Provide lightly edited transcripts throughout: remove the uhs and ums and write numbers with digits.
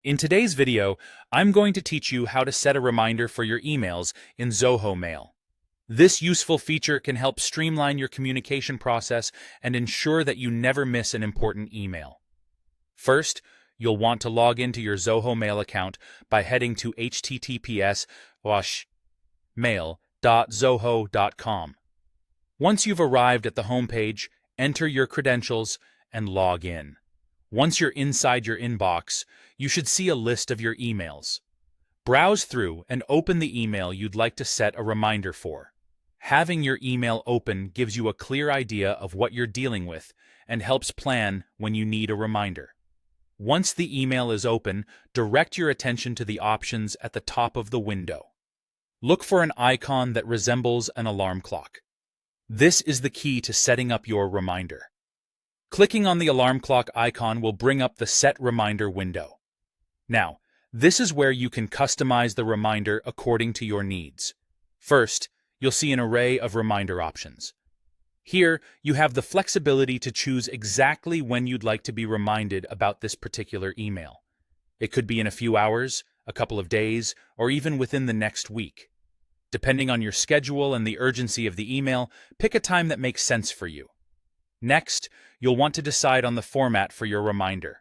In today's video, I'm going to teach you how to set a reminder for your emails in Zoho Mail. This useful feature can help streamline your communication process and ensure that you never miss an important email. First, you'll want to log into your Zoho Mail account by heading to https://mail.zoho.com. Once you've arrived at the homepage, enter your credentials and log in. Once you're inside your inbox, you should see a list of your emails. Browse through and open the email you'd like to set a reminder for. Having your email open gives you a clear idea of what you're dealing with and helps plan when you need a reminder. Once the email is open, direct your attention to the options at the top of the window. Look for an icon that resembles an alarm clock. This is the key to setting up your reminder. Clicking on the alarm clock icon will bring up the Set Reminder window. Now, this is where you can customize the reminder according to your needs. First, you'll see an array of reminder options. Here, you have the flexibility to choose exactly when you'd like to be reminded about this particular email. It could be in a few hours, a couple of days, or even within the next week. Depending on your schedule and the urgency of the email, pick a time that makes sense for you. Next, you'll want to decide on the format for your reminder.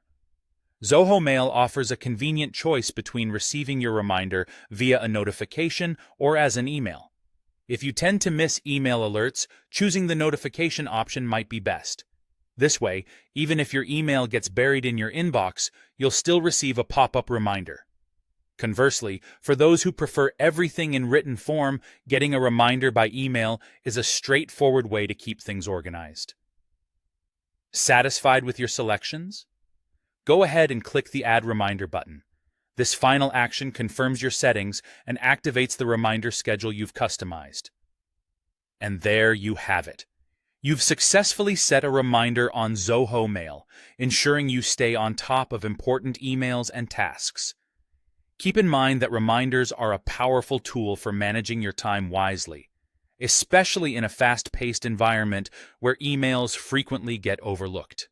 Zoho Mail offers a convenient choice between receiving your reminder via a notification or as an email. If you tend to miss email alerts, choosing the notification option might be best. This way, even if your email gets buried in your inbox, you'll still receive a pop-up reminder. Conversely, for those who prefer everything in written form, getting a reminder by email is a straightforward way to keep things organized. Satisfied with your selections? Go ahead and click the Add Reminder button. This final action confirms your settings and activates the reminder schedule you've customized. And there you have it. You've successfully set a reminder on Zoho Mail, ensuring you stay on top of important emails and tasks. Keep in mind that reminders are a powerful tool for managing your time wisely, especially in a fast-paced environment where emails frequently get overlooked.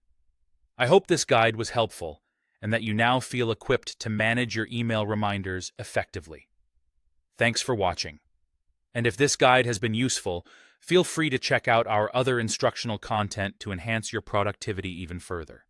I hope this guide was helpful and that you now feel equipped to manage your email reminders effectively. Thanks for watching. And if this guide has been useful, feel free to check out our other instructional content to enhance your productivity even further.